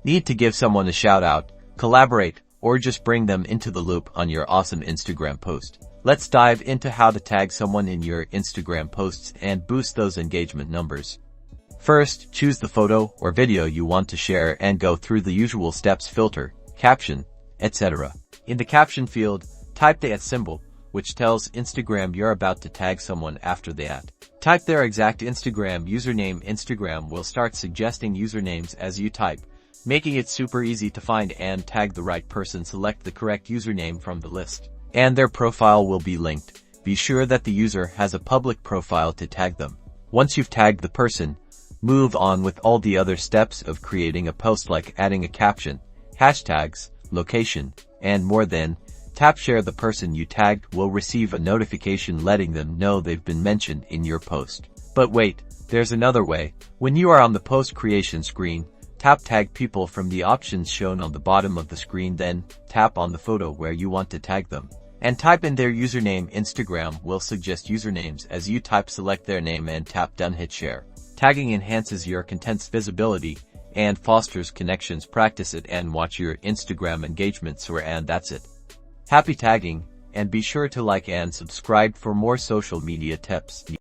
Need to give someone a shout out, collaborate, or just bring them into the loop on your awesome Instagram post? Let's dive into how to tag someone in your Instagram posts and boost those engagement numbers. First, choose the photo or video you want to share and go through the usual steps: filter, caption, etc. In the caption field, type the @ symbol, which tells Instagram you're about to tag someone after the @ Type their exact Instagram username. Instagram will start suggesting usernames as you type, making it super easy to find and tag the right person. Select the correct username from the list, and their profile will be linked. Be sure that the user has a public profile to tag them. Once you've tagged the person, move on with all the other steps of creating a post, like adding a caption, hashtags, location, and more. Then, tap share. The person you tagged will receive a notification letting them know they've been mentioned in your post. But wait, there's another way. When you are on the post creation screen, tap tag people from the options shown on the bottom of the screen. Then, tap on the photo where you want to tag them and type in their username. Instagram will suggest usernames as you type. Select their name and tap done. Hit share. Tagging enhances your content's visibility and fosters connections. Practice it and watch your Instagram engagement soar. And that's it. Happy tagging, and be sure to like and subscribe for more social media tips.